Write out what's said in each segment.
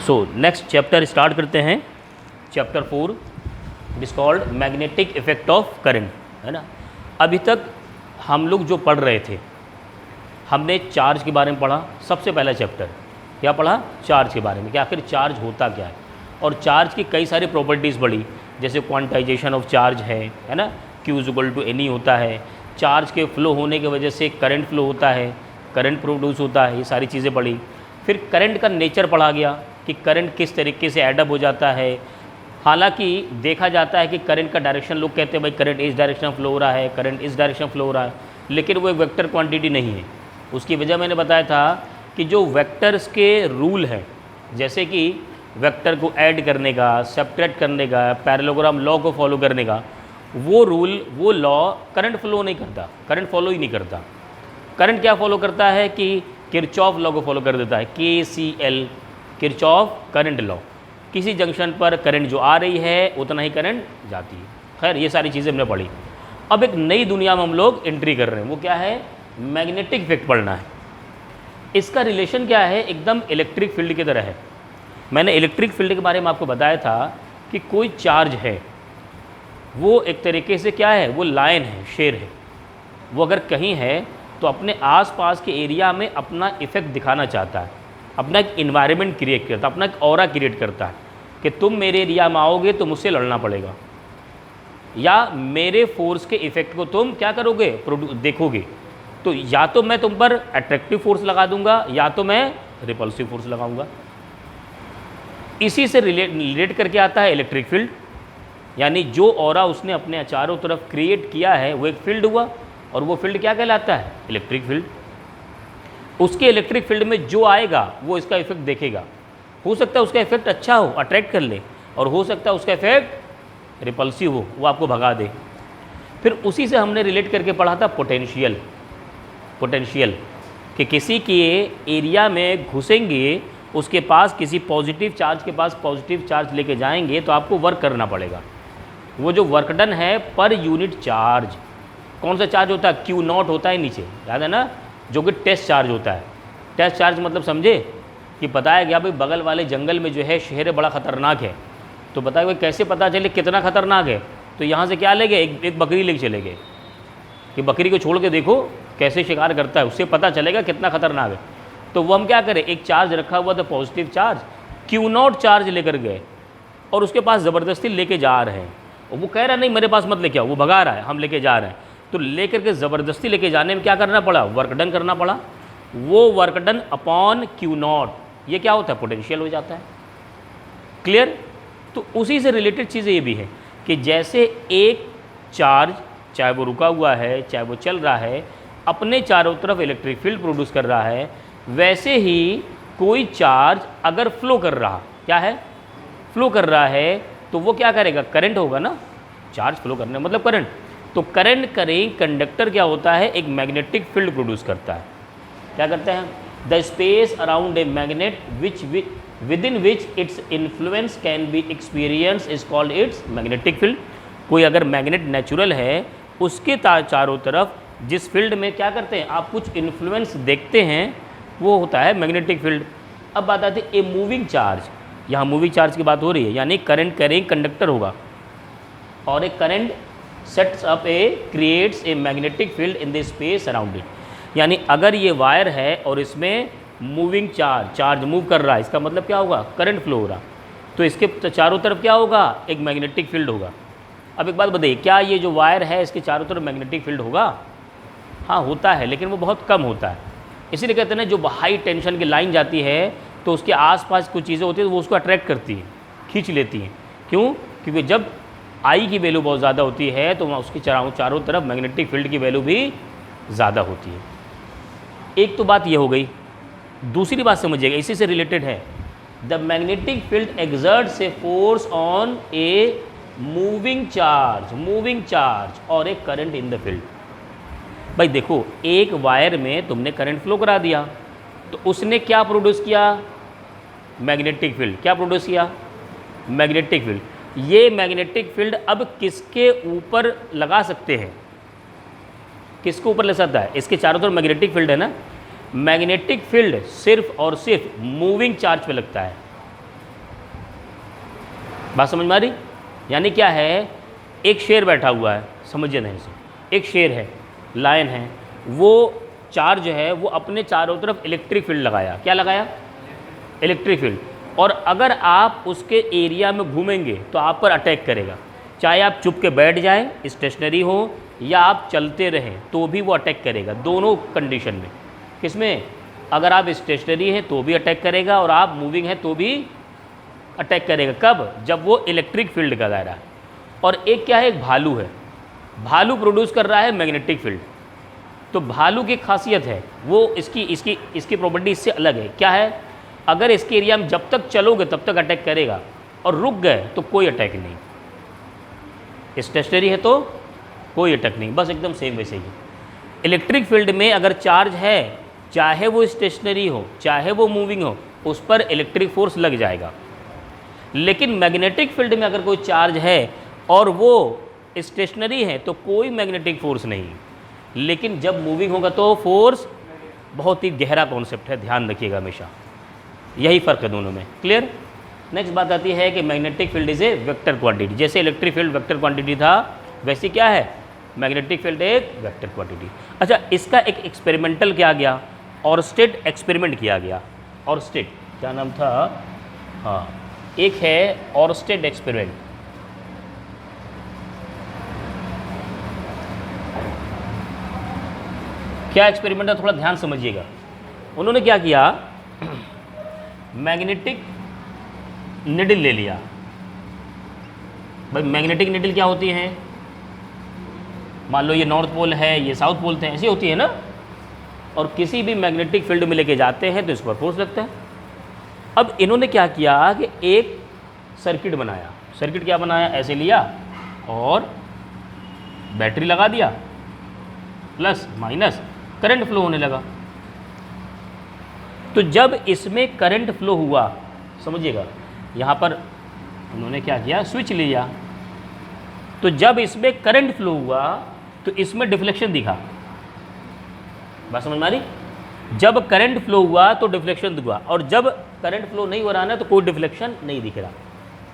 So next chapter start करते हैं, chapter 4, it is called magnetic effect of current, है ना। अभी तक हम लोग जो पढ़ रहे थे, हमने चार्ज के बारे में पढ़ा। सबसे पहला चैप्टर क्या पढ़ा? चार्ज के बारे में, कि आखिर चार्ज होता क्या है, और चार्ज की कई सारी प्रॉपर्टीज़ पढ़ी, जैसे क्वांटाइजेशन ऑफ चार्ज है ना, Q = NE होता है, चार्ज के फ्लो होने की वजह से करंट फ्लो होता है, करंट प्रोड्यूस होता है, ये सारी चीज़ें पढ़ी। फिर करंट का नेचर पढ़ा गया कि करंट किस तरीके से एडअप हो जाता है। हालांकि देखा जाता है कि करंट का डायरेक्शन, लोग कहते हैं भाई करंट इस डायरेक्शन फ्लो हो रहा है, करंट इस डायरेक्शन फ्लो हो रहा है, लेकिन वो एक वेक्टर क्वांटिटी नहीं है। उसकी वजह मैंने बताया था कि जो वेक्टर्स के रूल हैं, जैसे कि वेक्टर को ऐड करने का, सब्ट्रैक्ट करने का, पैरेललोग्राम लॉ को फॉलो करने का, वो रूल, वो लॉ करंट फ्लो नहीं करता, करंट फॉलो ही नहीं करता। करंट क्या फॉलो करता है कि किरचॉफ लॉ को फॉलो कर देता है, KCL, किरचॉफ करंट लॉ। किसी जंक्शन पर करंट जो आ रही है उतना ही करंट जाती है। खैर, ये सारी चीज़ें हमने पढ़ी। अब एक नई दुनिया में हम लोग एंट्री कर रहे हैं, वो क्या है? मैग्नेटिक इफेक्ट पढ़ना है। इसका रिलेशन क्या है? एकदम इलेक्ट्रिक फील्ड की तरह है। मैंने इलेक्ट्रिक फील्ड के बारे में आपको बताया था कि कोई चार्ज है, वो एक तरीके से क्या है? वो लाइन है, शेर है। वो अगर कहीं है तो अपने आसपास के एरिया में अपना इफेक्ट दिखाना चाहता है, अपना एक इन्वायरमेंट क्रिएट करता है, अपना एक ऑरा क्रिएट करता है कि तुम मेरे एरिया में आओगे तो मुझसे लड़ना पड़ेगा, या मेरे फोर्स के इफेक्ट को तुम क्या करोगे? देखोगे। तो या तो मैं तुम पर अट्रैक्टिव फोर्स लगा दूंगा, या तो मैं रिपल्सिव फोर्स लगाऊंगा। इसी से रिलेट करके आता है इलेक्ट्रिक फील्ड, यानी जो ऑरा उसने अपने चारों तरफ क्रिएट किया है वो एक फील्ड हुआ, और वो फील्ड क्या कहलाता है? Electric field. उसके इलेक्ट्रिक फील्ड में जो आएगा वो इसका इफेक्ट देखेगा। हो सकता है उसका इफेक्ट अच्छा हो, अट्रैक्ट कर ले, और हो सकता है उसका इफेक्ट रिपल्सिव हो, वो आपको भगा दे। फिर उसी से हमने रिलेट करके पढ़ा था पोटेंशियल। पोटेंशियल कि किसी के एरिया में घुसेंगे, उसके पास किसी पॉजिटिव चार्ज के पास पॉजिटिव चार्ज लेके जाएंगे तो आपको वर्क करना पड़ेगा। वो जो वर्क डन है पर यूनिट चार्ज, कौन सा चार्ज होता है? Q0 होता है नीचे, याद है ना, जो कि टेस्ट चार्ज होता है। टेस्ट चार्ज मतलब समझे कि बताया गया भाई बगल वाले जंगल में जो है शेर बड़ा ख़तरनाक है, तो बताया भाई कैसे पता चले कितना ख़तरनाक है? तो यहाँ से क्या ले गए? एक बकरी लेके चले गए कि बकरी को छोड़ के देखो कैसे शिकार करता है, उससे पता चलेगा कितना ख़तरनाक है। तो वो हम क्या करें? एक चार्ज रखा हुआ था पॉजिटिव चार्ज, Q0 चार्ज लेकर गए और उसके पास ज़बरदस्ती लेके जा रहे हैं, और वो कह रहा है नहीं मेरे पास मत लेके आओ, वो भगा रहा है, हम लेके जा रहे हैं। तो लेकर के ज़बरदस्ती लेके जाने में क्या करना पड़ा? वर्क डन करना पड़ा। वो वर्क डन अपॉन Q0, ये क्या होता है? पोटेंशियल हो जाता है। क्लियर? तो उसी से रिलेटेड चीज़ें ये भी है कि जैसे एक चार्ज, चाहे वो रुका हुआ है चाहे वो चल रहा है, अपने चारों तरफ इलेक्ट्रिक फील्ड प्रोड्यूस कर रहा है, वैसे ही कोई चार्ज अगर फ्लो कर रहा, क्या है? फ्लो कर रहा है, तो वो क्या करेगा? करंट होगा ना। चार्ज फ्लो करने मतलब करंट। तो करंट करें कंडक्टर क्या होता है? एक मैग्नेटिक फील्ड प्रोड्यूस करता है। क्या करते हैं? The space around a magnet which with in which its influence can be experience is called its magnetic field. कोई अगर मैग्नेट नेचुरल है, उसके चारों तरफ जिस फील्ड में क्या करते हैं आप कुछ इन्फ्लुएंस देखते हैं, वो होता है मैग्नेटिक फील्ड। अब बात आती है ए मूविंग चार्ज। यहाँ मूविंग चार्ज की बात हो रही है, यानी करंट करें कंडक्टर होगा, और एक current sets up creates a magnetic field in the space around it. यानी अगर ये वायर है और इसमें मूविंग चार्ज मूव कर रहा है, इसका मतलब क्या होगा? करंट फ्लो हो रहा, तो इसके चारों तरफ क्या होगा? एक मैग्नेटिक फील्ड होगा। अब एक बात बताइए, क्या ये जो वायर है इसके चारों तरफ मैग्नेटिक फील्ड होगा? हाँ होता है, लेकिन वो बहुत कम होता है। इसीलिए कहते हैं जो हाई टेंशन की लाइन जाती है तो उसके आसपास कुछ चीज़ें होती है तो वो उसको अट्रैक्ट करती हैं, खींच लेती हैं। क्यों? क्योंकि जब आई की वैल्यू बहुत ज़्यादा होती है तो उसकी चारों तरफ मैग्नेटिक फील्ड की वैल्यू भी ज़्यादा होती है। एक तो बात ये हो गई। दूसरी बात समझिएगा, इसी से रिलेटेड है। The magnetic field exerts a force on a moving charge और ए करंट इन द फील्ड। भाई देखो, एक वायर में तुमने करंट फ्लो करा दिया तो उसने क्या प्रोड्यूस किया? Magnetic field. क्या प्रोड्यूस किया? Magnetic field. ये मैग्नेटिक फील्ड अब किसके ऊपर लगा सकते हैं? किसके ऊपर लग सकता है? इसके चारों तरफ मैग्नेटिक फील्ड है ना। मैग्नेटिक फील्ड सिर्फ और सिर्फ मूविंग चार्ज पे लगता है। बात समझ में आ रही? यानी क्या है, एक शेर बैठा हुआ है, समझिए नहीं से, एक शेर है, लायन है, वो चार्ज है, वो अपने चारों तरफ इलेक्ट्रिक फील्ड लगाया। क्या लगाया? Electric field. और अगर आप उसके एरिया में घूमेंगे तो आप पर अटैक करेगा, चाहे आप चुप के बैठ जाएं, स्टेशनरी हो, या आप चलते रहें तो भी वो अटैक करेगा। दोनों कंडीशन में। किसमें? अगर आप स्टेशनरी हैं तो भी अटैक करेगा, और आप मूविंग हैं तो भी अटैक करेगा। कब? जब वो इलेक्ट्रिक फील्ड का दायरा है। और एक क्या है, एक भालू है, भालू प्रोड्यूस कर रहा है मैग्नेटिक फील्ड। तो भालू की खासियत है, वो इसकी प्रॉपर्टी इससे अलग है। क्या है? अगर इसके एरिया में जब तक चलोगे तब तक अटैक करेगा, और रुक गए तो कोई अटैक नहीं। स्टेशनरी है तो कोई अटैक नहीं, बस एकदम सेम वैसे ही। इलेक्ट्रिक फील्ड में अगर चार्ज है, चाहे वो स्टेशनरी हो चाहे वो मूविंग हो, उस पर इलेक्ट्रिक फोर्स लग जाएगा। लेकिन मैग्नेटिक फील्ड में अगर कोई चार्ज है और वो स्टेशनरी है तो कोई मैग्नेटिक फोर्स नहीं, लेकिन जब मूविंग होगा तो फोर्स। बहुत ही गहरा कॉन्सेप्ट है, ध्यान रखिएगा हमेशा, यही फ़र्क है दोनों में। क्लियर? नेक्स्ट बात आती है कि magnetic field is a vector quantity. जैसे इलेक्ट्रिक फील्ड वेक्टर क्वांटिटी था, वैसे क्या है, मैग्नेटिक फील्ड एक वेक्टर क्वांटिटी। अच्छा, इसका एक एक्सपेरिमेंटल किया गया, ऑरस्टेड एक्सपेरिमेंट किया गया। ऑरस्टेड, क्या नाम था? हाँ, एक है ऑरस्टेड एक्सपेरिमेंट। क्या एक्सपेरिमेंट है, थोड़ा ध्यान समझिएगा। उन्होंने क्या किया, मैग्नेटिक निडल ले लिया। भाई मैग्नेटिक निडल क्या होती है? मान लो ये नॉर्थ पोल है, ये साउथ पोल थे, ऐसी होती है ना। और किसी भी मैग्नेटिक फील्ड में लेके जाते हैं तो इस पर फोर्स लगता है। अब इन्होंने क्या किया कि एक सर्किट बनाया। सर्किट क्या बनाया? ऐसे लिया और बैटरी लगा दिया, प्लस माइनस करंट फ्लो होने लगा। तो जब इसमें करंट फ्लो हुआ, समझिएगा, यहाँ पर उन्होंने क्या किया, स्विच लिया। तो जब इसमें करंट फ्लो हुआ तो इसमें डिफ्लेक्शन दिखा। बात समझ में आ रही? जब करंट फ्लो हुआ तो डिफ्लेक्शन दिखा, और जब करंट फ्लो नहीं हो रहा ना तो कोई डिफ्लेक्शन नहीं दिख रहा।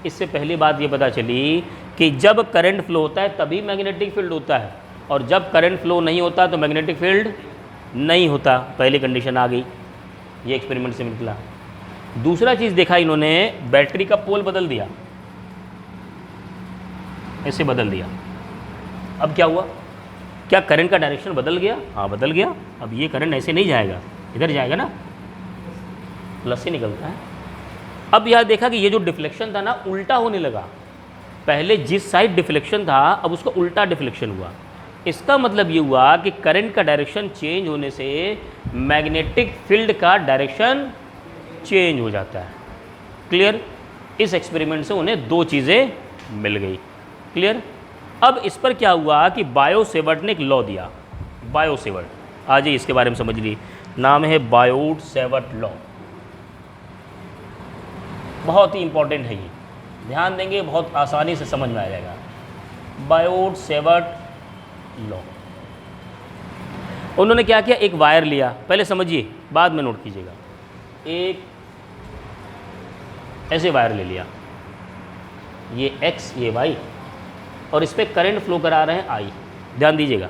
इससे पहली बात ये पता चली कि जब करंट फ्लो होता है तभी मैग्नेटिक फील्ड होता है, और जब करंट फ्लो नहीं होता तो मैग्नेटिक फील्ड नहीं होता। पहली कंडीशन आ गई, ये एक्सपेरिमेंट से निकला। दूसरा चीज़ देखा इन्होंने, बैटरी का पोल बदल दिया, ऐसे बदल दिया। अब क्या हुआ? क्या करंट का डायरेक्शन बदल गया? हाँ बदल गया। अब ये करंट ऐसे नहीं जाएगा, इधर जाएगा ना, प्लस से निकलता है। अब यह देखा कि ये जो डिफ्लेक्शन था ना, उल्टा होने लगा। पहले जिस साइड डिफ्लेक्शन था अब उसका उल्टा डिफ्लेक्शन हुआ। इसका मतलब ये हुआ कि करंट का डायरेक्शन चेंज होने से मैग्नेटिक फील्ड का डायरेक्शन चेंज हो जाता है। क्लियर? इस एक्सपेरिमेंट से उन्हें दो चीज़ें मिल गई। क्लियर? अब इस पर क्या हुआ कि बायो-सेवर्ट ने एक लॉ दिया। बायो-सेवर्ट, आ जाइए इसके बारे में समझ लीजिए। नाम है बायो-सेवर्ट लॉ। बहुत ही इंपॉर्टेंट है ये, ध्यान देंगे बहुत आसानी से समझ में आ जाएगा। Biot-Savart law. उन्होंने क्या किया, एक वायर लिया, पहले समझिए बाद में नोट कीजिएगा। एक ऐसे वायर ले लिया, ये x ये y, और इस पर करंट फ्लो करा रहे हैं I। ध्यान दीजिएगा।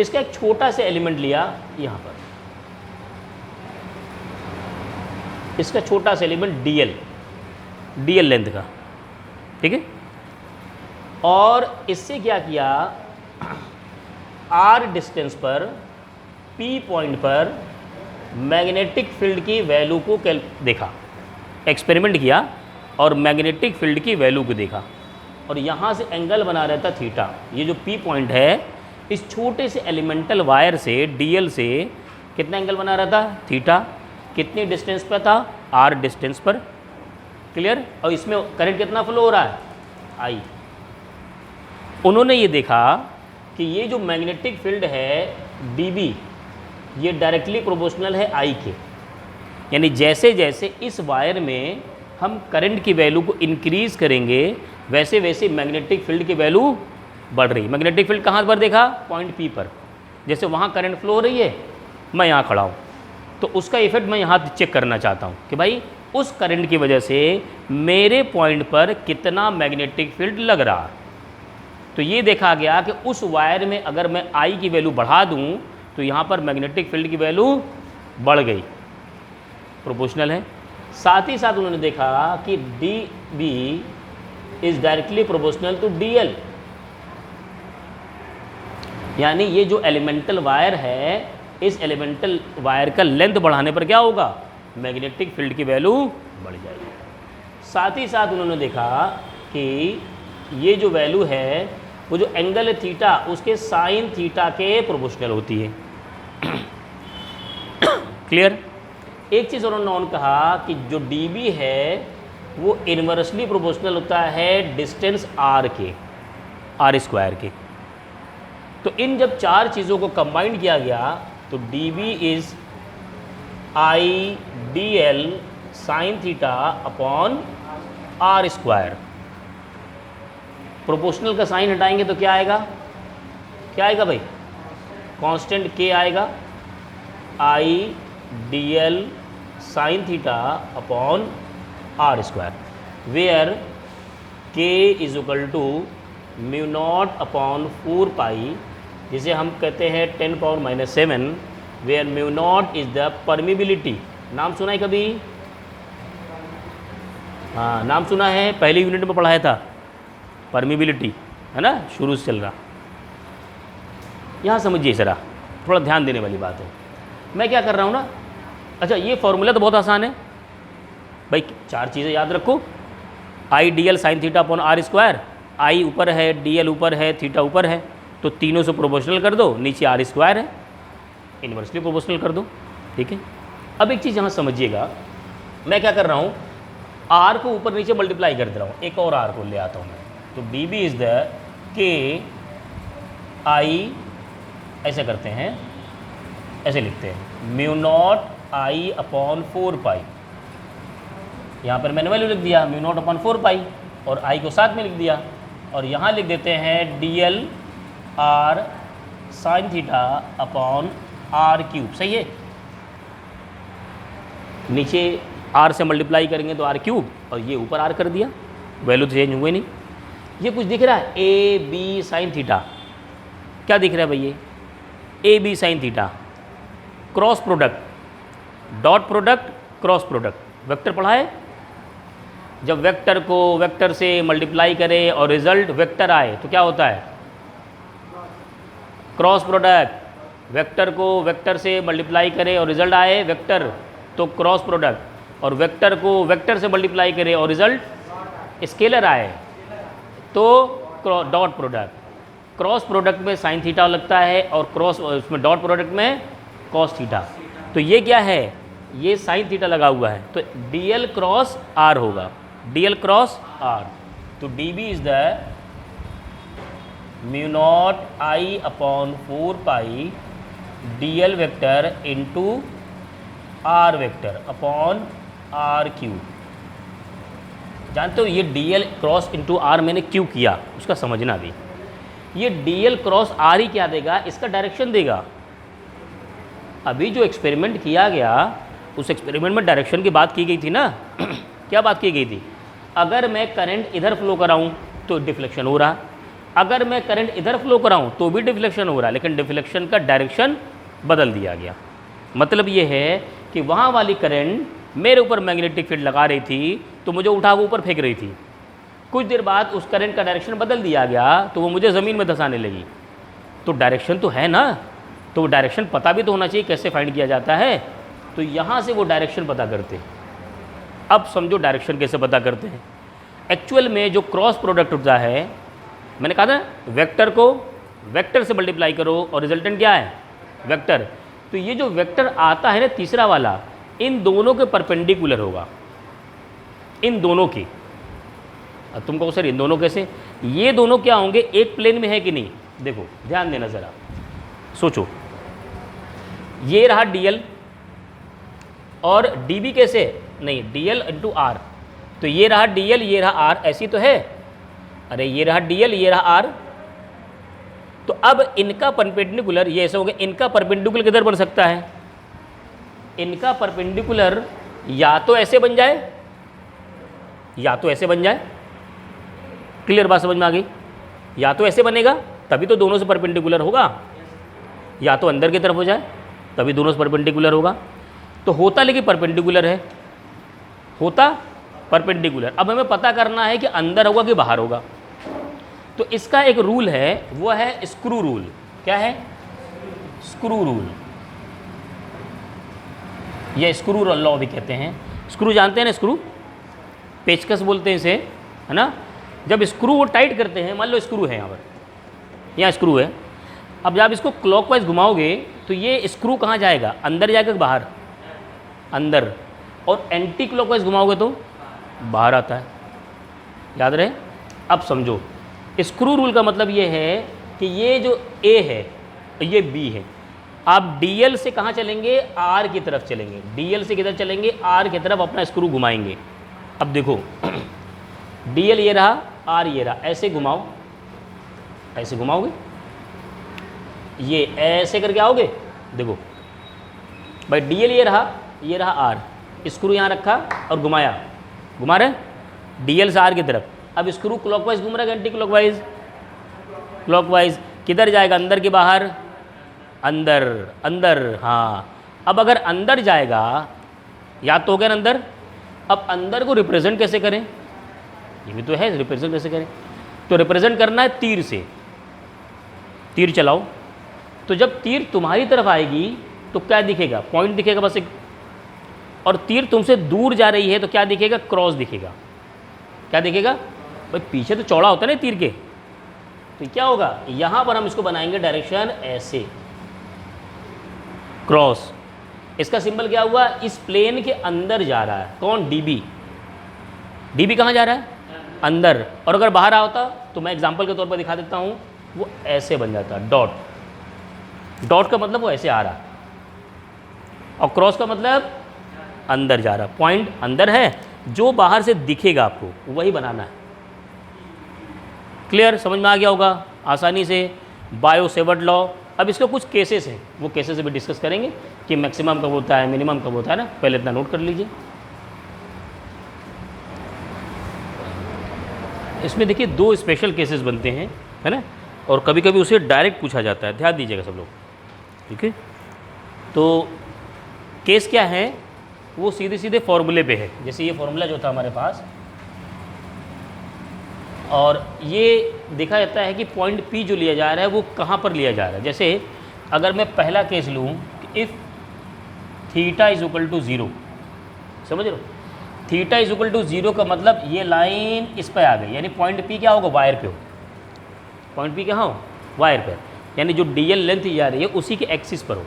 इसका एक छोटा सा एलिमेंट लिया यहाँ पर, इसका छोटा सा एलिमेंट dl लेंथ का, ठीक है। और इससे क्या किया, r डिस्टेंस पर p पॉइंट पर मैग्नेटिक फील्ड की वैल्यू को देखा, एक्सपेरिमेंट किया और मैग्नेटिक फील्ड की वैल्यू को देखा, और यहाँ से एंगल बना रहता थीटा। ये जो p पॉइंट है, इस छोटे से एलिमेंटल वायर से dl से कितना एंगल बना रहता थीटा। कितनी डिस्टेंस पर था, r डिस्टेंस पर। क्लियर? और इसमें करंट कितना फ्लो हो रहा है, I। उन्होंने ये देखा कि ये जो मैग्नेटिक फील्ड है dB, ये डायरेक्टली प्रोपोर्शनल है I के। यानी जैसे जैसे इस वायर में हम करंट की वैल्यू को इंक्रीज़ करेंगे, वैसे वैसे मैग्नेटिक फील्ड की वैल्यू बढ़ रही। मैग्नेटिक फील्ड कहाँ पर देखा, पॉइंट P पर। जैसे वहाँ करंट फ्लो हो रही है, मैं यहाँ खड़ा हूँ, तो उसका इफेक्ट मैं यहाँ चेक करना चाहता हूँ कि भाई उस करंट की वजह से मेरे पॉइंट पर कितना मैग्नेटिक फील्ड लग रहा। तो ये देखा गया कि उस वायर में अगर मैं आई की वैल्यू बढ़ा दूं तो यहाँ पर मैग्नेटिक फील्ड की वैल्यू बढ़ गई, प्रोपोर्शनल है। साथ ही साथ उन्होंने देखा कि d B is directly proportional to d l, यानी ये जो एलिमेंटल वायर है, इस एलिमेंटल वायर का लेंथ बढ़ाने पर क्या होगा, मैग्नेटिक फील्ड की वैल्यू बढ़ जाएगी। साथ ही साथ उन्होंने देखा कि ये जो वैल्यू है वो जो एंगल है थीटा, उसके साइन थीटा के प्रोपोर्शनल होती है। क्लियर। एक चीज़ उन्होंने कहा कि जो dB है वो इन्वर्सली प्रोपोर्शनल होता है डिस्टेंस r के, r स्क्वायर के। तो इन जब चार चीज़ों को कंबाइन किया गया तो dB is I D L sine theta upon r square. Proportional का साइन हटाएंगे तो क्या आएगा, क्या आएगा भाई, कांस्टेंट k आएगा, I D L sine theta upon r square, where k is equal to mu naught upon 4 pi, जिसे हम कहते हैं 10⁻⁻⁷, where mu naught is the permeability. नाम सुना है कभी, हाँ नाम सुना है, पहली यूनिट में पढ़ाया था, परमिबिलिटी है ना, शुरू से चल रहा। यहाँ समझिए ज़रा, थोड़ा ध्यान देने वाली बात है। मैं क्या कर रहा हूँ ना, अच्छा ये फॉर्मूला तो बहुत आसान है भाई, चार चीज़ें याद रखो, I D L sine theta upon r square, I ऊपर है, डी एल ऊपर है, थीटा ऊपर है, तो तीनों से प्रोपोर्शनल कर दो, नीचे r स्क्वायर है, इन्वर्सली प्रोपोर्शनल कर दो, ठीक है। अब एक चीज़ यहाँ समझिएगा, मैं क्या कर रहा हूँ, r को ऊपर नीचे मल्टीप्लाई कर दे रहा हूँ, एक और r को ले आता हूँ मैं, तो dB इज़ द k आई, ऐसे करते हैं, ऐसे लिखते हैं, म्यू नॉट आई अपॉन 4 पाई, यहाँ पर मैंने वैल्यू लिख दिया म्यू नॉट अपॉन 4 पाई और आई को साथ में लिख दिया, और यहाँ लिख देते हैं d l r sine theta upon r cube, सही है। नीचे आर से मल्टीप्लाई करेंगे तो आर क्यूब, और ये ऊपर आर कर दिया, वैल्यू चेंज हुए नहीं। ये कुछ दिख रहा है, ए बी साइन थीटा, क्या दिख रहा है भैया, A B sine theta, cross product, dot product, cross product, vector पढ़ा है। जब वेक्टर को वेक्टर से मल्टीप्लाई करें और रिजल्ट वेक्टर आए तो क्या होता है, क्रॉस प्रोडक्ट। वेक्टर को वेक्टर से मल्टीप्लाई करें और रिजल्ट आए वेक्टर, तो क्रॉस प्रोडक्ट, और वेक्टर को वेक्टर से मल्टीप्लाई करें और रिजल्ट स्केलर आए तो डॉट प्रोडक्ट। क्रॉस प्रोडक्ट में साइन थीटा लगता है और क्रॉस उसमें डॉट प्रोडक्ट में कॉस थीटा। तो ये क्या है, ये साइन थीटा लगा हुआ है, तो डी एल क्रॉस आर होगा, डी एल क्रॉस आर। तो d B is the mu naught I upon 4 pi d l vector into r vector upon r cube. जानते हो ये d l cross into r मैंने क्यों किया, उसका समझना भी। ये डी एल क्रॉस आर ही क्या देगा, इसका डायरेक्शन देगा। अभी जो एक्सपेरिमेंट किया गया उस एक्सपेरिमेंट में डायरेक्शन की बात की गई थी ना क्या बात की गई थी, अगर मैं करंट इधर फ्लो कराऊं तो डिफ्लेक्शन हो रहा, अगर मैं करंट इधर फ्लो कराऊं तो भी डिफ्लेक्शन हो रहा, लेकिन डिफ्लेक्शन का डायरेक्शन बदल दिया गया। मतलब ये है कि वहाँ वाली करंट मेरे ऊपर मैग्नेटिक फील्ड लगा रही थी तो मुझे उठा वो ऊपर फेंक रही थी, कुछ देर बाद उस करंट का डायरेक्शन बदल दिया गया तो वो मुझे ज़मीन में धंसाने लगी। तो डायरेक्शन तो है ना, तो वो डायरेक्शन पता भी तो होना चाहिए, कैसे फाइंड किया जाता है, तो यहाँ से वो डायरेक्शन पता करते हैं। अब समझो डायरेक्शन कैसे पता करते हैं। एक्चुअल में जो क्रॉस प्रोडक्ट होता है, मैंने कहा था वेक्टर को वेक्टर से मल्टीप्लाई करो और रिजल्टेंट क्या है, वेक्टर। तो ये जो वेक्टर आता है ना तीसरा वाला, इन दोनों के परपेंडिकुलर होगा, इन दोनों की। अब तुम कहो सर इन दोनों कैसे, ये दोनों क्या होंगे, एक प्लेन में है कि नहीं, देखो ध्यान देना ज़रा, सोचो। ये रहा डीएल और डीबी कैसे, नहीं डीएल इंटू आर, तो ये रहा डीएल ये रहा आर, ऐसी तो है, अरे ये रहा डीएल ये रहा आर। तो अब इनका परपेंडिकुलर ये ऐसा हो गया, इनका परपेंडिकुलर किधर बन सकता है, इनका परपेंडिकुलर या तो ऐसे बन जाए या तो ऐसे बन जाए। क्लियर बात समझ में आ गई? या तो ऐसे बनेगा तभी तो दोनों से परपेंडिकुलर होगा, या तो अंदर की तरफ हो जाए तभी दोनों से परपेंडिकुलर होगा। तो होता लेकिन परपेंडिकुलर है, होता परपेंडिकुलर। अब हमें पता करना है कि अंदर होगा कि बाहर होगा। तो इसका एक रूल है, वो है स्क्रू रूल। क्या है? स्क्रू रूल, या स्क्रू लॉ भी कहते हैं। स्क्रू जानते हैं ना, स्क्रू पेचकस बोलते हैं इसे, है ना। जब स्क्रू वो टाइट करते हैं, मान लो स्क्रू है यहाँ पर, यहाँ स्क्रू है। अब जब इसको क्लॉकवाइज घुमाओगे तो ये स्क्रू कहाँ जाएगा? अंदर जाएगा कि बाहर? अंदर। और एंटी क्लॉकवाइज घुमाओगे तो बाहर आता है। याद रहे? अब समझो, स्क्रू रूल का मतलब ये है कि ये जो ए है ये बी है। आप डीएल से कहाँ चलेंगे? आर की तरफ चलेंगे। डीएल से किधर चलेंगे? आर की तरफ अपना स्क्रू घुमाएंगे। अब देखो डीएल ये रहा, आर ये रहा, ऐसे घुमाओ, ऐसे घुमाओगे, ये ऐसे करके आओगे। देखो भाई डीएल ये रहा आर, स्क्रू यहाँ रखा और घुमाया, घुमा रहे डीएल से आर की तरफ। अब स्क्रू क्लॉकवाइज घूम रहा है, एंटी क्लॉकवाइज? क्लॉकवाइज। किधर जाएगा? अंदर के बाहर? अंदर। अंदर, हाँ। अब अगर अंदर जाएगा, याद तो हो गया ना अंदर। अब अंदर को रिप्रेजेंट कैसे करें? ये भी तो है, रिप्रेजेंट कैसे करें? तो रिप्रेजेंट करना है तीर से। तीर चलाओ, तो जब तीर तुम्हारी तरफ आएगी तो क्या दिखेगा? पॉइंट दिखेगा बस एक। और तीर तुमसे दूर जा रही है तो क्या दिखेगा? क्रॉस दिखेगा। क्या दिखेगा भाई? पीछे तो चौड़ा होता है ना तीर के, तो क्या होगा? यहाँ पर हम इसको बनाएंगे डायरेक्शन ऐसे, क्रॉस। इसका सिंबल क्या हुआ? इस प्लेन के अंदर जा रहा है। कौन? डीबी। डीबी कहाँ जा रहा है? अंदर। और अगर बाहर आता तो मैं एग्जांपल के तौर पर दिखा देता हूँ, वो ऐसे बन जाता है, डॉट। डॉट का मतलब वो ऐसे आ रहा, और क्रॉस का मतलब अंदर जा रहा। पॉइंट अंदर है, जो बाहर से दिखेगा आपको वही बनाना है। क्लियर? समझ में आ गया होगा आसानी से। Bio Savart law. अब इसके कुछ केसेस हैं, वो केसेस भी डिस्कस करेंगे कि मैक्सिमम कब होता है, मिनिमम कब होता है ना। पहले इतना नोट कर लीजिए। इसमें देखिए दो स्पेशल केसेस बनते हैं, है ना, और कभी कभी उसे डायरेक्ट पूछा जाता है। ध्यान दीजिएगा सब लोग, ठीक है। तो केस क्या है? वो सीधे सीधे फॉर्मूले पे है। जैसे ये फॉर्मूला जो था हमारे पास, और ये देखा जाता है कि पॉइंट P जो लिया जा रहा है वो कहाँ पर लिया जा रहा है। जैसे अगर मैं पहला केस लूँ कि if theta is equal to 0, समझ रहे हो? थीटा इज इक्वल टू 0 का मतलब ये लाइन इस पर आ गई, यानी पॉइंट P क्या होगा? वायर पे हो। पॉइंट P कहाँ हो? वायर पे। यानी जो DL लेंथ जा रही है उसी के एक्सिस पर हो।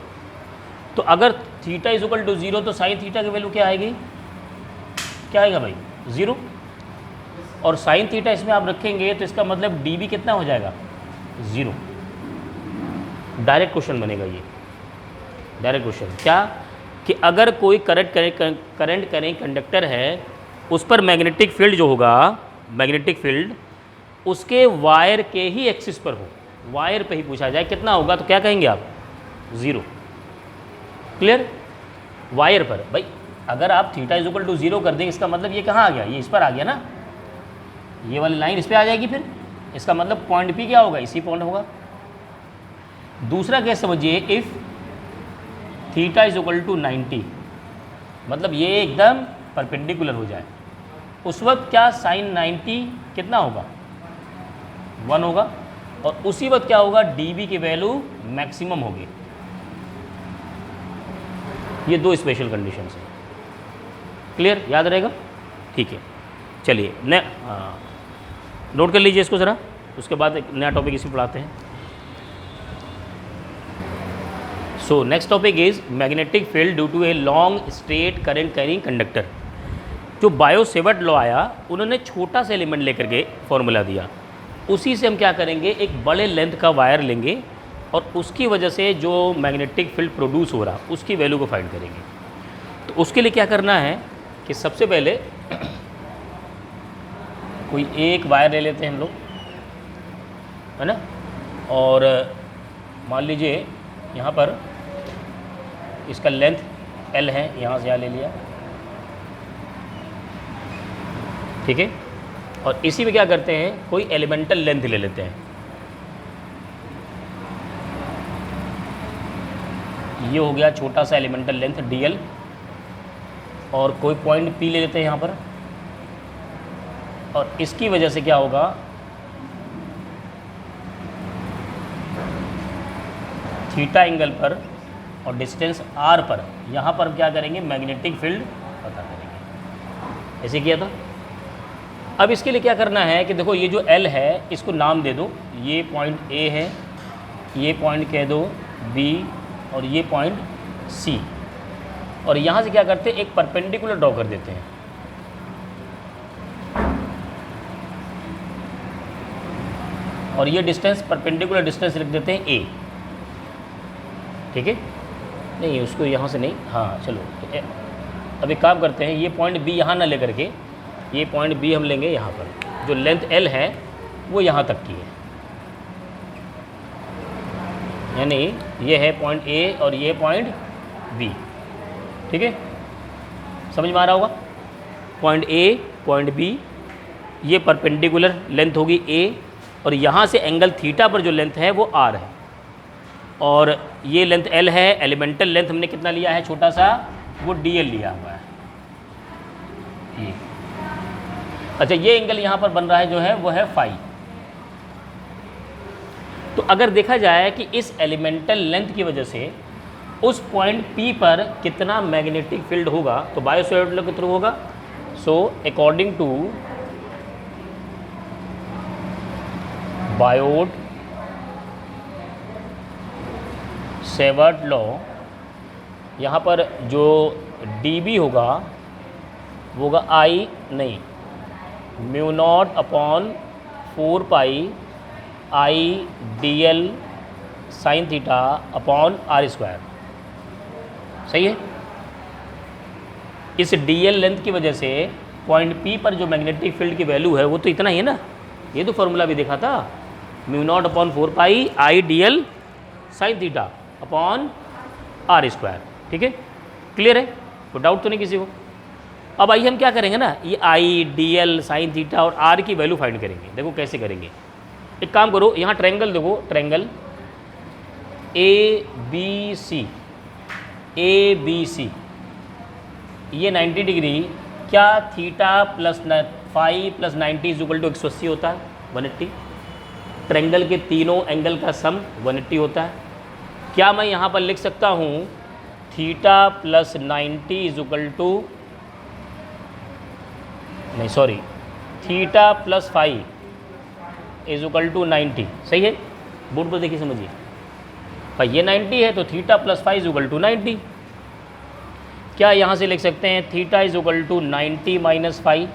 तो अगर थीटा इज इक्वल टू 0 तो साइन थीटा की वैल्यू क्या आएगी? क्या आएगा भाई? 0। और साइन थीटा इसमें आप रखेंगे तो इसका मतलब DB कितना हो जाएगा? 0। डायरेक्ट क्वेश्चन बनेगा ये। डायरेक्ट क्वेश्चन क्या कि अगर कोई करंट करें कंडक्टर है, उस पर मैग्नेटिक फील्ड जो होगा, मैग्नेटिक फील्ड उसके वायर के ही एक्सिस पर हो, वायर पे ही पूछा जाए कितना होगा, तो क्या कहेंगे आप? 0। क्लियर? वायर पर। भाई अगर आप थीटा इज इक्वल टू 0 कर देंगे, इसका मतलब ये कहाँ आ गया? ये इस पर आ गया ना, ये वाली लाइन इस पर आ जाएगी। फिर इसका मतलब पॉइंट P क्या होगा? इसी पॉइंट होगा। दूसरा केस समझिए, if theta is equal to 90, मतलब ये एकदम परपेंडिकुलर हो जाए, उस वक्त क्या साइन 90 कितना होगा? 1 होगा। और उसी वक्त क्या होगा? DB की वैल्यू मैक्सिमम होगी। ये दो स्पेशल कंडीशंस हैं। क्लियर? याद रहेगा? ठीक है, चलिए नोट कर लीजिए इसको ज़रा, उसके बाद एक नया टॉपिक इसी पढ़ाते हैं। So next topic is magnetic field due to a long straight current carrying conductor. जो बायो सेवर्ट लॉ आया, उन्होंने छोटा सा एलिमेंट लेकर के फॉर्मूला दिया, उसी से हम क्या करेंगे, एक बड़े लेंथ का वायर लेंगे और उसकी वजह से जो मैग्नेटिक फील्ड प्रोड्यूस हो रहा उसकी वैल्यू को फाइंड करेंगे। तो उसके लिए क्या करना है कि सबसे पहले कोई एक वायर ले लेते हैं हम लोग, है ना, और मान लीजिए यहाँ पर इसका लेंथ L है, यहाँ से यहाँ ले लिया, ठीक है। और इसी में क्या करते हैं, कोई एलिमेंटल लेंथ ले लेते हैं। ये हो गया छोटा सा एलिमेंटल लेंथ dl, और कोई पॉइंट p ले लेते हैं यहाँ पर, और इसकी वजह से क्या होगा, थीटा एंगल पर और डिस्टेंस r पर, यहाँ पर क्या करेंगे, मैग्नेटिक फील्ड पता करेंगे। ऐसे किया था। अब इसके लिए क्या करना है कि देखो ये जो L है इसको नाम दे दो, ये पॉइंट A है, ये पॉइंट कह दो B, और ये पॉइंट C, और यहाँ से क्या करते हैं, एक परपेंडिकुलर ड्रॉ कर देते हैं। और ये डिस्टेंस, परपेंडिकुलर डिस्टेंस लिख देते हैं A। ठीक है, नहीं उसको यहाँ से नहीं, हाँ चलो तो अब एक काम करते हैं, ये पॉइंट B यहाँ ना लेकर के, ये पॉइंट B हम लेंगे यहाँ पर, जो लेंथ L है वो यहाँ तक की है, यानी ये है पॉइंट A और ये पॉइंट B। ठीक है, समझ में आ रहा होगा। पॉइंट A, पॉइंट B, ये परपेंडिकुलर लेंथ होगी A, और यहाँ से एंगल थीटा पर जो लेंथ है वो R है, और ये लेंथ L है, एलिमेंटल लेंथ हमने कितना लिया है, छोटा सा, वो DL लिया हुआ है ये। अच्छा, ये एंगल यहाँ पर बन रहा है जो है वो है फाई। तो अगर देखा जाए कि इस एलिमेंटल लेंथ की वजह से उस पॉइंट P पर कितना मैग्नेटिक फील्ड होगा, तो बायो सेवर्ट लॉ के थ्रू होगा। So according to Biot Savart law, यहाँ पर जो dB होगा वो होगा I नहीं, mu naught upon 4 pi I dl sine theta upon r square. सही है। इस dl लेंथ की वजह से पॉइंट P पर जो मैग्नेटिक फील्ड की वैल्यू है वो तो इतना ही है ना, ये तो फॉर्मूला भी देखा था, mu naught upon 4 pi I dl sine theta upon r square. ठीक है, क्लियर है, कोई डाउट तो नहीं किसी को। अब आइए हम क्या करेंगे ना, ये I dl साइन थीटा और r की वैल्यू फाइंड करेंगे। देखो कैसे करेंगे, एक काम करो, यहाँ ट्रायंगल देखो, ट्रायंगल ABC, ये 90 डिग्री, क्या theta plus phi plus 90 is equal to 180 होता है, 180। ट्रायंगल के तीनों एंगल का सम 180 होता है। क्या मैं यहाँ पर लिख सकता हूँ theta plus 90 is equal to, नहीं sorry, theta plus phi is equal to 90। सही है, बोर्ड पर देखिए समझिए, भाई ये 90 है तो theta plus phi is equal to 90। क्या यहाँ से लिख सकते हैं theta is equal to 90 minus phi,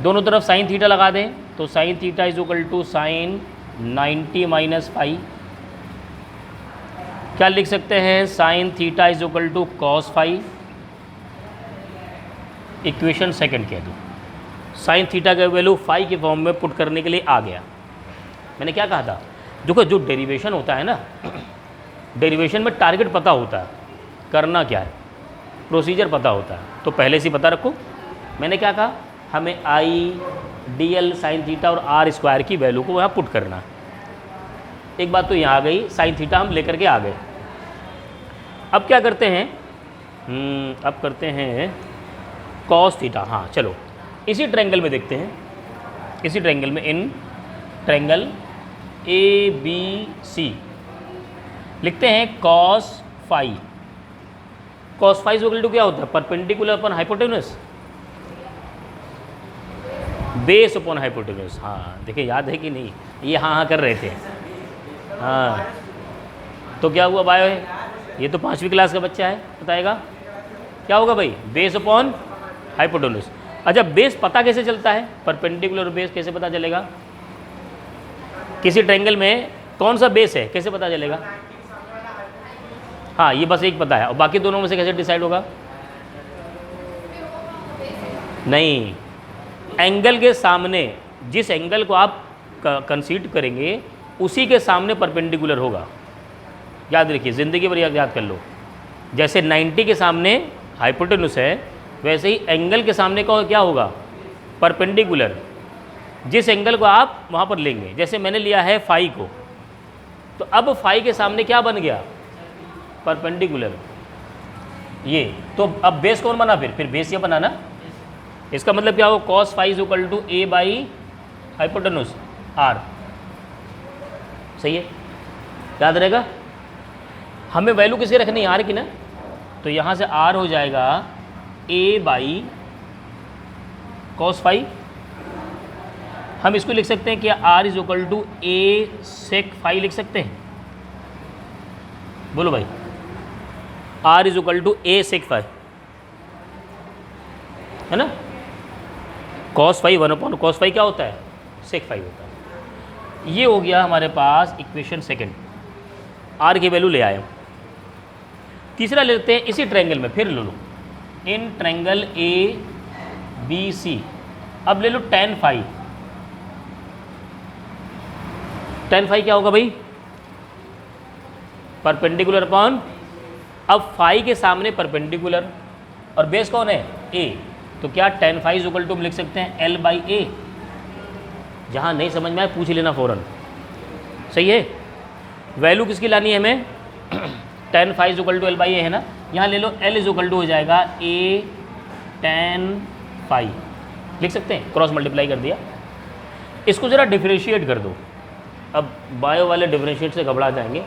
दोनों तरफ साइन थीटा लगा दें तो sine theta is equal to sine 90 minus phi. क्या लिख सकते हैं sine theta is equal to cos phi. Equation second कह दो, साइन थीटा का वैल्यू फाई के फॉर्म में पुट करने के लिए आ गया। मैंने क्या कहा था, देखो जो डेरिवेशन होता है ना, डेरिवेशन में टारगेट पता होता है, करना क्या है, प्रोसीजर पता होता है, तो पहले से पता रखो। मैंने क्या कहा, हमें I dl साइन थीटा और r स्क्वायर की वैल्यू को वहाँ पुट करना। एक बात तो यहाँ आ गई, साइन थीटा हम लेकर के आ गए। अब क्या करते हैं, अब करते हैं कॉस थीटा। हाँ चलो, इसी ट्रायंगल में देखते हैं, इसी ट्रायंगल में, इन ट्रायंगल ABC लिखते हैं cos phi. Cos phi equal to क्या होता है, perpendicular upon hypotenuse, base upon hypotenuse. हाँ देखिए, याद है कि नहीं, ये हाँ कर रहे थे। हाँ तो क्या हुआ बायो है, ये तो 5वीं क्लास का बच्चा है, बताएगा क्या होगा भाई, बेस अपॉन हाइपोटेन्यूस। अच्छा, बेस पता कैसे चलता है, परपेंडिकुलर बेस कैसे पता चलेगा, किसी ट्रायंगल में कौन सा बेस है कैसे पता चलेगा। हाँ ये बस एक पता है, और बाकी दोनों में से कैसे डिसाइड होगा, नहीं, एंगल के सामने, जिस एंगल को आप कंसीडर करेंगे उसी के सामने परपेंडिकुलर होगा। याद रखिए, ज़िंदगी भर याद कर लो, जैसे 90 के सामने हाइपोटेन्यूस है वैसे ही एंगल के सामने का क्या होगा, परपेंडिकुलर। जिस एंगल को आप वहाँ पर लेंगे, जैसे मैंने लिया है फाई को, तो अब फाई के सामने क्या बन गया, परपेंडिकुलर। ये तो अब बेस कौन बना, फिर बेस ये बना ना। इसका मतलब क्या हो, cos phi is equal to a by hypotenuse r. सही है, याद रहेगा। हमें वैल्यू किसकी रखनी है, आर की ना। तो यहाँ से आर हो जाएगा ए बाई कॉस फाई। हम इसको लिख सकते हैं कि r is equal to a sec phi लिख सकते हैं। बोलो भाई, r is equal to a sec phi है ना। कॉस फाई 1/, कॉस फाई क्या होता है, सेक फाई होता है। ये हो गया हमारे पास इक्वेशन सेकंड, आर की वैल्यू ले आए हम। तीसरा ले लेते हैं इसी ट्रायंगल में, फिर ले लो in triangle A B C. अब ले लो tan फाई। tan फाई क्या होगा भाई, परपेंडिकुलर अपॉन, अब फाई के सामने परपेंडिकुलर और बेस कौन है, ए। तो क्या tan phi is equal to हम लिख सकते हैं L बाई ए। जहाँ नहीं समझ में आए पूछ लेना फ़ौरन। सही है, वैल्यू किसकी लानी है हमें, tan phi is equal to L by A है ना। यहाँ ले लो L इज इक्वल टू हो जाएगा A tan फाई, लिख सकते हैं, क्रॉस मल्टीप्लाई कर दिया। इसको ज़रा डिफरेंशिएट कर दो। अब बायो वाले डिफरेंशिएट से घबरा जाएंगे।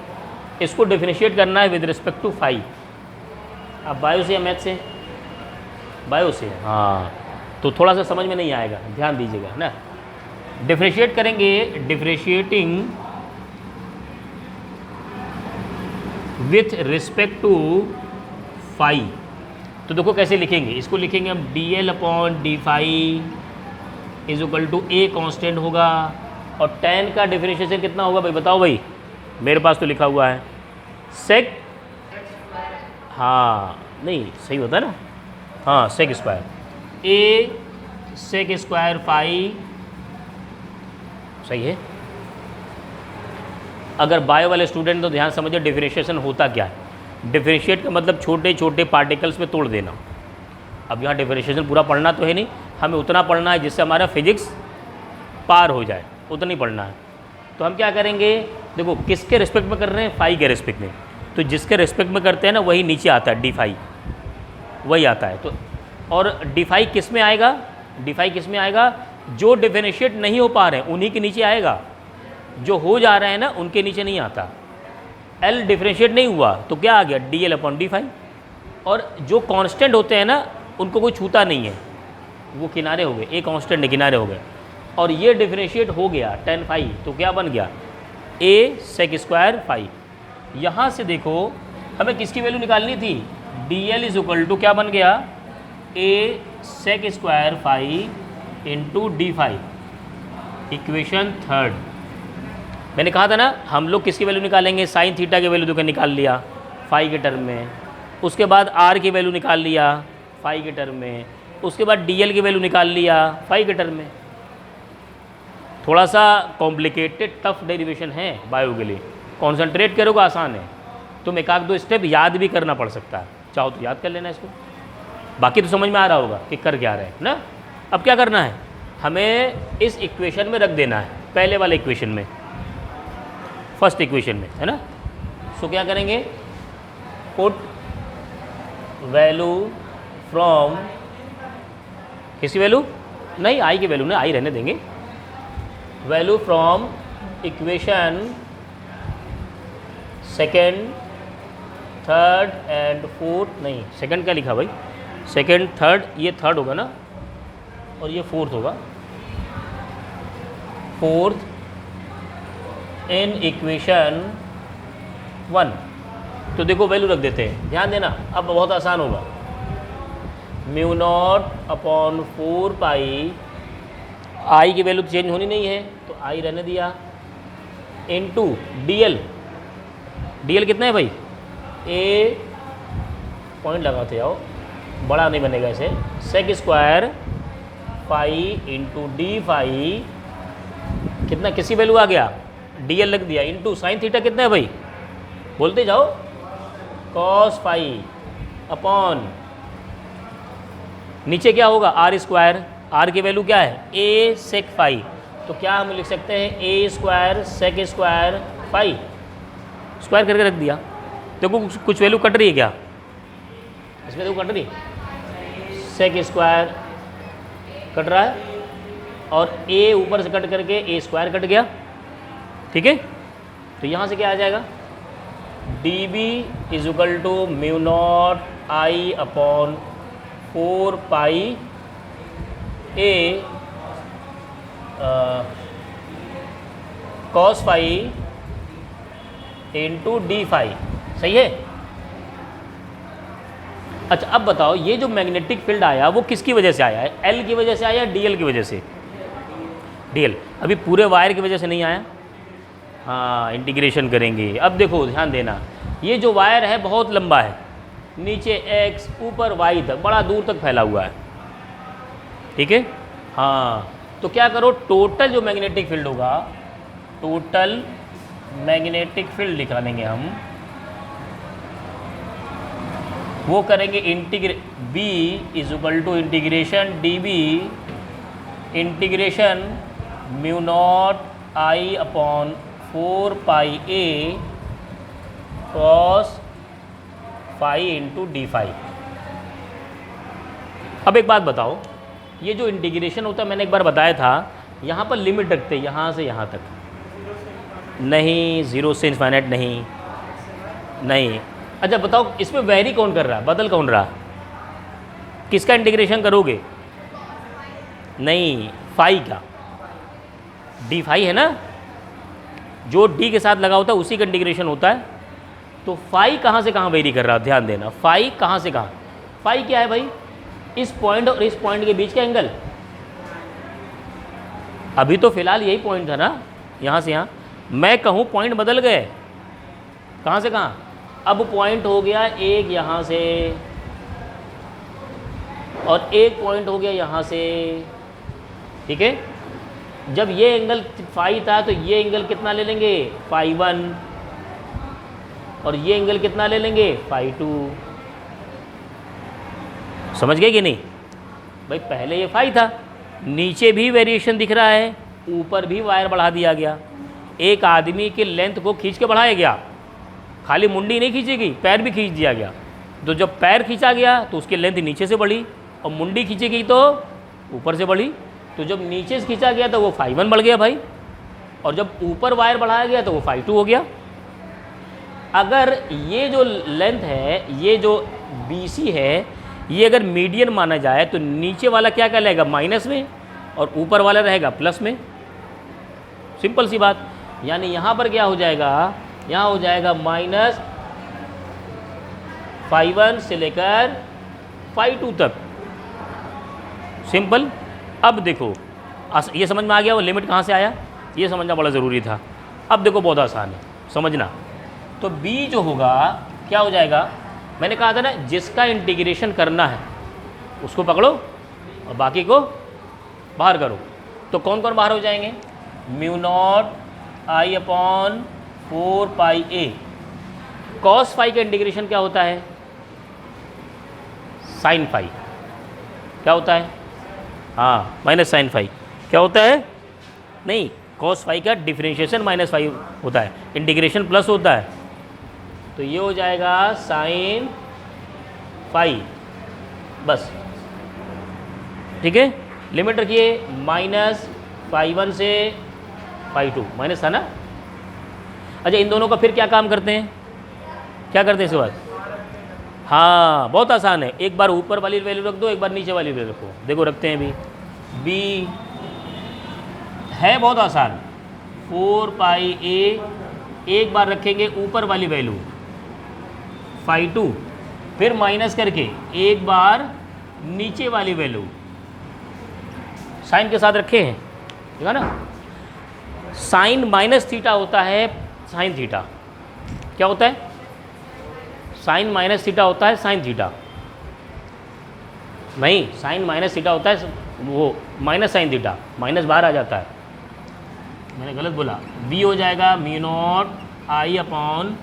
इसको डिफरेंशिएट करना है विद रिस्पेक्ट टू फाई। अब बायो से या मैथ से, बायो से, हाँ, तो थोड़ा सा समझ में नहीं आएगा, ध्यान दीजिएगा ना। डिफरेंशिएट करेंगे, differentiating with respect to phi. तो देखो कैसे लिखेंगे, इसको लिखेंगे हम dl upon d phi is equal to a constant होगा। और tan का डिफरेंशिएशन कितना होगा भाई, बताओ भाई, मेरे पास तो लिखा हुआ है सेक, हाँ नहीं सही होता है ना, हाँ सेक स्क्वायर, ए सेक स्क्वायर फाई। सही है। अगर बायो वाले स्टूडेंट तो ध्यान समझिए डिफरेंशिएशन होता क्या है। डिफरेंशिएट का मतलब छोटे छोटे पार्टिकल्स में तोड़ देना। अब यहाँ डिफरेंशिएशन पूरा पढ़ना तो है नहीं, हमें उतना पढ़ना है जिससे हमारा फिजिक्स पार हो जाए, उतना ही पढ़ना है। तो हम क्या करेंगे, देखो किसके रिस्पेक्ट में कर रहे हैं, फाई के रिस्पेक्ट में। तो जिसके रिस्पेक्ट में करते हैं ना वही नीचे आता है, डी फाई वही आता है। तो और डी फाई किस में आएगा, डी फाई किस में आएगा, जो डिफरेंशिएट नहीं हो पा रहे हैं उन्हीं के नीचे आएगा, जो हो जा रहे हैं ना उनके नीचे नहीं आता। एल डिफरेंशिएट नहीं हुआ तो क्या आ गया, d l upon d phi. और जो कांस्टेंट होते हैं ना उनको कोई छूता नहीं है, वो किनारे हो गए, ए कांस्टेंट किनारे हो गए। और ये डिफरेंशिएट हो गया tan फाई, तो क्या बन गया, ए सेक स्क्वायर फाई। यहाँ से देखो हमें किसकी वैल्यू निकालनी थी, D L is equal to क्या बन गया, A sec square phi into D phi. Equation third, मैंने कहा था ना हम लोग किसकी वैल्यू निकालेंगे, साइन थीटा की वैल्यू तो निकाल लिया फाई के टर्म में, उसके बाद आर की वैल्यू निकाल लिया फाई के टर्म में, उसके बाद डी एल की वैल्यू निकाल लिया फाई के टर्म में। थोड़ा सा कॉम्प्लिकेटेड टफ डेरिवेशन है बायो के लिए, कॉन्सेंट्रेट करोगे आसान है, तुम एक आध दो स्टेप याद भी करना पड़ सकता है, चाहो तो याद कर लेना इसको, बाकी तो समझ में आ रहा होगा कि कर क्या रहे हैं ना। अब क्या करना है, हमें इस इक्वेशन में रख देना है, पहले वाले इक्वेशन में, फर्स्ट इक्वेशन में, है ना। सो क्या करेंगे, पुट वैल्यू फ्रॉम, किसकी वैल्यू, नहीं आई की वैल्यू ना, आई रहने देंगे, value from equation second third and fourth, नहीं सेकंड क्या लिखा भाई, सेकंड थर्ड, ये थर्ड होगा ना और ये फोर्थ होगा, फोर्थ इन इक्वेशन 1। तो देखो वैल्यू रख देते हैं, ध्यान देना, अब बहुत आसान होगा, म्यू नॉट अपॉन 4 पाई, आई की वैल्यू चेंज होनी नहीं है तो आई रहने दिया, into D L, D L कितना है भाई, ए पॉइंट लगाते जाओ, बड़ा नहीं बनेगा ऐसे, sec square phi into D phi, कितना किसकी वैल्यू आ गया, डी एल लग दिया, इंटू साइन थीटा कितना है भाई, बोलते जाओ, कॉस फाई अपॉन नीचे क्या होगा आर स्क्वायर, आर की वैल्यू क्या है ए सेक फाई, तो क्या हम लिख सकते हैं A square sec square phi, square करके रख दिया। देखो कुछ वैल्यू कट रही है क्या इसमें, देखो कट रही, सेक स्क्वायर कट रहा है और ए ऊपर से कट करके ए स्क्वायर कट गया, ठीक है। तो यहाँ से क्या आ जाएगा d B is equal to mu naught I upon 4 pi a cos phi into D phi, सही है। अच्छा अब बताओ ये जो मैग्नेटिक फील्ड आया वो किसकी वजह से आया है, एल की वजह से आया डी एल की वजह से, डी एल, अभी पूरे वायर की वजह से नहीं आया। हाँ इंटीग्रेशन करेंगे, अब देखो ध्यान देना, ये जो वायर है बहुत लंबा है, नीचे x ऊपर y तक बड़ा दूर तक फैला हुआ है, ठीक है। हाँ तो क्या करो, टोटल जो मैग्नेटिक फील्ड होगा, टोटल मैग्नेटिक फील्ड निकालेंगे हम, वो करेंगे B is equal to integration d B integration mu naught I upon 4 pi a cos phi into D phi. अब एक बात बताओ, ये जो इंटीग्रेशन होता है मैंने एक बार बताया था, यहाँ पर लिमिट रखते हैं यहाँ से यहाँ तक, नहीं 0 से इनफाइनाइट नहीं। अच्छा बताओ इसमें वेरी कौन कर रहा है, बदल कौन रहा, किसका इंटीग्रेशन करोगे, नहीं फाई का, डी फाई है ना, जो डी के साथ लगा होता है उसी का इंटीग्रेशन होता है। तो फाई कहाँ से कहाँ वेरी कर रहा है, ध्यान देना, फाई कहाँ से कहाँ, फाई क्या है भाई, इस पॉइंट और इस पॉइंट के बीच का एंगल, अभी तो फिलहाल यही पॉइंट था ना, यहाँ से यहाँ, मैं कहूँ पॉइंट बदल गए, कहाँ से कहाँ, अब पॉइंट हो गया एक यहाँ से और एक पॉइंट हो गया यहाँ से, ठीक है। जब ये एंगल फाई था तो ये एंगल कितना ले लेंगे फाई 1 और ये एंगल कितना ले लेंगे फाई 2, समझ गए कि नहीं भाई, पहले ये फाई था, नीचे भी वेरिएशन दिख रहा है, ऊपर भी वायर बढ़ा दिया गया, एक आदमी के लेंथ को खींच के बढ़ाया गया, खाली मुंडी नहीं खींचेगी पैर भी खींच दिया गया, तो जब पैर खींचा गया तो उसकी लेंथ नीचे से बढ़ी और मुंडी खींचेगी तो ऊपर से बढ़ी, तो जब नीचे से खींचा गया तो वो फाई 1 बढ़ गया भाई, और जब ऊपर वायर बढ़ाया गया तो वो फाई 2 हो गया। अगर ये जो लेंथ है, ये जो BC है, ये अगर मीडियन माना जाए तो नीचे वाला क्या कहलाएगा माइनस में और ऊपर वाला रहेगा प्लस में, सिंपल सी बात। यानी यहाँ पर क्या हो जाएगा, यहाँ हो जाएगा माइनस फाई 1 से लेकर फाई 2 तक, सिंपल। अब देखो ये समझ में आ गया वो लिमिट कहाँ से आया, ये समझना बड़ा ज़रूरी था। अब देखो बहुत आसान है समझना, तो B जो होगा क्या हो जाएगा, मैंने कहा था ना जिसका इंटीग्रेशन करना है उसको पकड़ो और बाकी को बाहर करो, तो कौन कौन बाहर हो जाएंगे, mu naught I upon 4 pi a, cos phi का इंटीग्रेशन क्या होता है साइन फाई, क्या होता है, हाँ माइनस साइन फाई, क्या होता है, नहीं कॉस फाई का डिफरेंशिएशन माइनस फाई होता है, इंटीग्रेशन प्लस होता है, तो ये हो जाएगा साइन फाई, बस ठीक है। लिमिट रखिए माइनस फाई 1 से फाई 2, माइनस था ना। अच्छा इन दोनों का फिर क्या काम करते हैं, क्या करते हैं इसके बाद, हाँ बहुत आसान है, एक बार ऊपर वाली वैल्यू रख दो, एक बार नीचे वाली वैल्यू रखो, देखो रखते हैं अभी, बी है बहुत आसान, 4 पाई ए, एक बार रखेंगे ऊपर वाली वैल्यू फाई 2, फिर माइनस करके एक बार नीचे वाली वैल्यू, साइन के साथ रखे हैं, ठीक है ना। साइन माइनस थीटा होता है साइन थीटा, क्या होता है, साइन माइनस थीटा होता है साइन थीटा, नहीं साइन माइनस थीटा होता है वो माइनस साइन थीटा, माइनस बाहर आ जाता है, मैंने गलत बोला, बी हो जाएगा mu naught I upon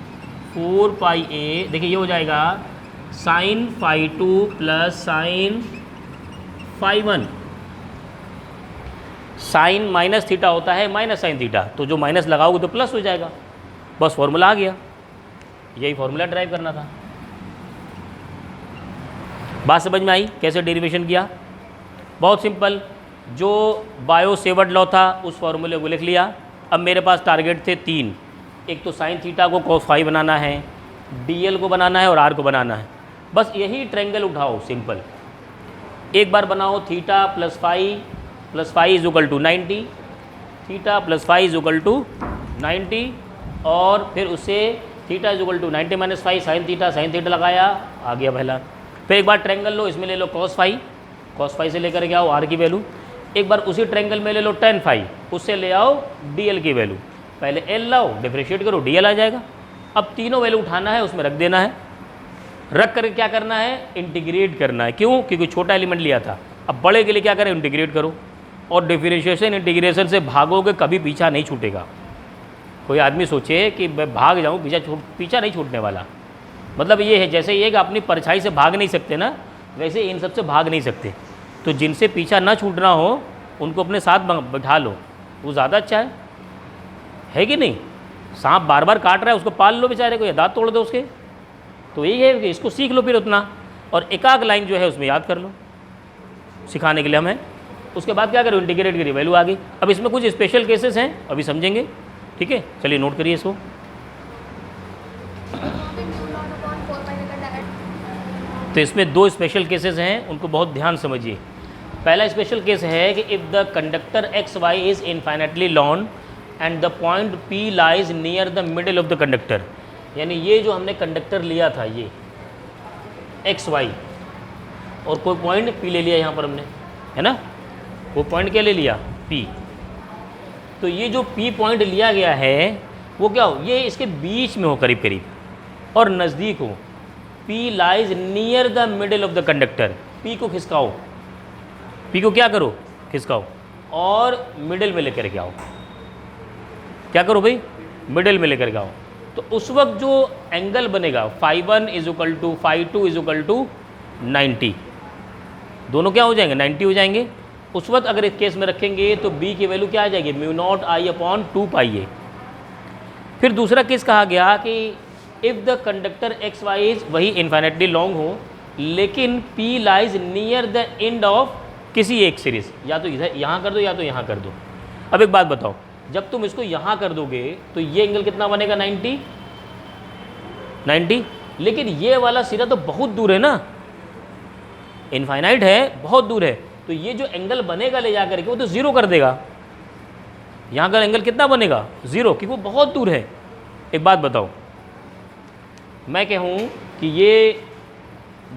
4 pi A, देखिए ये हो जाएगा sine phi 2 plus sine φ1 sine minus theta होता है माइनस साइन थीटा, तो जो माइनस लगाओगे तो प्लस हो जाएगा। बस फॉर्मूला आ गया, यही फॉर्मूला ड्राइव करना था। बात समझ में आई कैसे डेरिवेशन किया? बहुत सिंपल, जो बायो सेवर्ट लॉ था उस फॉर्मूले को लिख लिया। अब मेरे पास टारगेट थे 3, एक तो साइन थीटा को cos फाई बनाना है, dl को बनाना है और r को बनाना है। बस यही ट्रायंगल उठाओ, सिंपल। एक बार बनाओ theta plus phi is equal to 90, theta plus phi is equal to 90, और फिर उसे theta is equal to 90 minus phi sine theta लगाया, आ गया पहला। फिर एक बार ट्रायंगल लो, इसमें ले लो cos फाई से लेकर के आओ r की वैल्यू। एक बार उसी ट्रायंगल में ले लो tan फाई, उससे ले आओ dl की वैल्यू। पहले l लाओ, डिफरेंशिएट करो, dl आ जाएगा। अब तीनों वैल्यू उठाना है, उसमें रख देना है। रख करके क्या करना है? इंटीग्रेट करना है। क्यों? क्योंकि छोटा एलिमेंट लिया था। अब बड़े के लिए क्या करें? इंटीग्रेट करो। और डिफरेंशिएशन इंटीग्रेशन से भागोगे कभी पीछा नहीं छूटेगा। कोई आदमी सोचे कि मैं भाग जाऊँ, पीछा नहीं छूटने वाला। मतलब ये है, जैसे ये कि अपनी परछाई से भाग नहीं सकते ना, वैसे इन सब से भाग नहीं सकते। तो जिनसे पीछा ना छूटना हो उनको अपने साथ बैठा लो, वो ज़्यादा अच्छा है कि नहीं? सांप बार बार काट रहा है, उसको पाल लो बेचारे को, या दांत तोड़ दो उसके। तो यही है कि इसको सीख लो फिर उतना, और एक आध लाइन जो है उसमें याद कर लो, सिखाने के लिए हमें। उसके बाद क्या करो? इंटीग्रेट करिए, वैल्यू आ गई। अब इसमें कुछ स्पेशल केसेस हैं, अभी समझेंगे, ठीक है? चलिए नोट करिए इसको। तो इसमें 2 स्पेशल केसेस हैं, उनको बहुत ध्यान समझिए। पहला स्पेशल केस है कि if the conductor X Y is infinitely long and the point P lies near the middle of the conductor. यानी ये जो हमने कंडक्टर लिया था, ये एक्स वाई, और कोई पॉइंट पी ले लिया यहाँ पर हमने, है ना? वो पॉइंट क्या ले लिया? पी। तो ये जो पी पॉइंट लिया गया है वो क्या हो? ये इसके बीच में हो, करीब करीब, और नज़दीक हो। P lies near the middle of the conductor. P को खिसकाओ, पी को क्या करो? खिसकाओ, और मिडिल में लेकर के आओ। क्या करो भाई? मिडिल में लेकर के आओ। तो उस वक्त जो एंगल बनेगा φ1 is equal to φ2 is equal to 90, दोनों क्या हो जाएंगे? 90 हो जाएंगे। उस वक्त अगर इस केस में रखेंगे तो b की वैल्यू क्या आ जाएगी? μ0 I/2πa। फिर दूसरा केस कहा गया कि if the conductor X Y is, वही इन्फाइनाइटली लॉन्ग हो, लेकिन p lies near the end of किसी एक सीरीज, या तो इधर यहाँ कर दो या तो यहाँ कर दो। अब एक बात बताओ, जब तुम इसको यहाँ कर दोगे तो ये एंगल कितना बनेगा? 90। लेकिन ये वाला सिरा तो बहुत दूर है ना, इनफाइनाइट है, बहुत दूर है। तो ये जो एंगल बनेगा ले जा करके वो तो ज़ीरो कर देगा। यहाँ का एंगल कितना बनेगा? 0, क्योंकि वो बहुत दूर है। एक बात बताओ, मैं कहूँ कि ये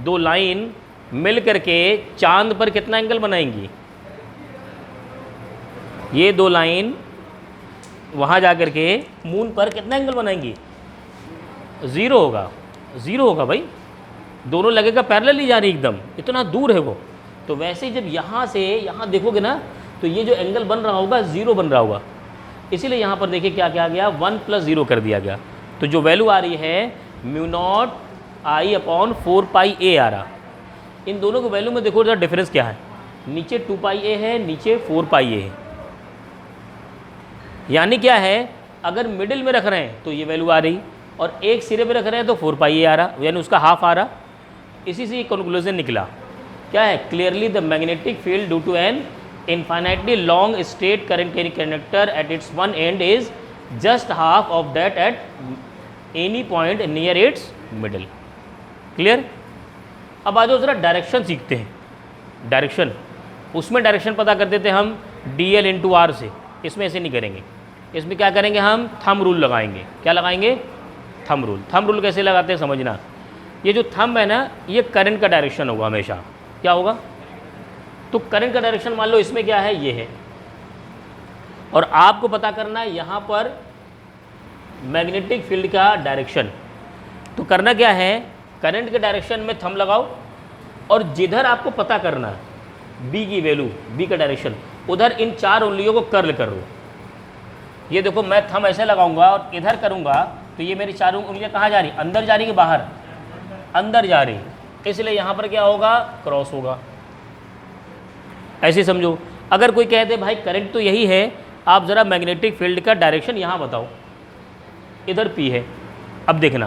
2 लाइन मिल करके चांद पर कितना एंगल बनाएंगी? ये 2 लाइन वहाँ जा कर के मून पर कितना एंगल बनाएंगी? 0 होगा, 0 होगा भाई। दोनों लगेगा पैरेलल ही जा रही, एकदम इतना दूर है वो। तो वैसे ही जब यहाँ से यहाँ देखोगे ना, तो ये जो एंगल बन रहा होगा 0 बन रहा होगा। इसीलिए यहाँ पर देखिए क्या क्या गया? 1 + 0 कर दिया गया। तो जो वैल्यू आ रही है μ0 I/4πa आ रहा। इन दोनों की वैल्यू में देखो जरा डिफरेंस क्या है, नीचे 2πa है, नीचे 4πa है। यानी क्या है, अगर मिडिल में रख रहे हैं तो ये वैल्यू आ रही, और एक सिरे पे रख रहे हैं तो 4πa आ रहा, यानी उसका हाफ आ रहा। इसी से कंक्लूजन निकला क्या है? Clearly the magnetic field due to an infinitely long straight current conductor at its one end is just half of that at any point near its middle. Clear? अब आ जाओ जरा डायरेक्शन सीखते हैं। डायरेक्शन, उसमें डायरेक्शन पता कर देते हैं हम dl × r से। इसमें ऐसे नहीं करेंगे, इसमें क्या करेंगे? हम थंब रूल लगाएंगे। क्या लगाएंगे? Thumb rule. थंब रूल कैसे लगाते हैं समझना। ये जो थंब है ना, ये करंट का डायरेक्शन होगा हमेशा। क्या होगा? तो करंट का डायरेक्शन मान लो इसमें क्या है? ये है, और आपको पता करना है यहाँ पर मैग्नेटिक फील्ड का डायरेक्शन। तो करना क्या है? करंट के डायरेक्शन में थंब लगाओ, और जिधर आपको पता करना है b की वैल्यू, b का डायरेक्शन, उधर इन 4 उंगलियों को कर्ल करो। ये देखो, मैं थंब ऐसे लगाऊंगा और इधर करूंगा तो ये मेरी 4 उंगलियां कहाँ जा रही? अंदर जा रही कि बाहर? अंदर जा रही। इसलिए यहाँ पर क्या होगा? क्रॉस होगा। ऐसे समझो। अगर कोई कहते भाई करंट तो यही है, आप ज़रा मैग्नेटिक फील्ड का डायरेक्शन यहाँ बताओ, इधर P है। अब देखना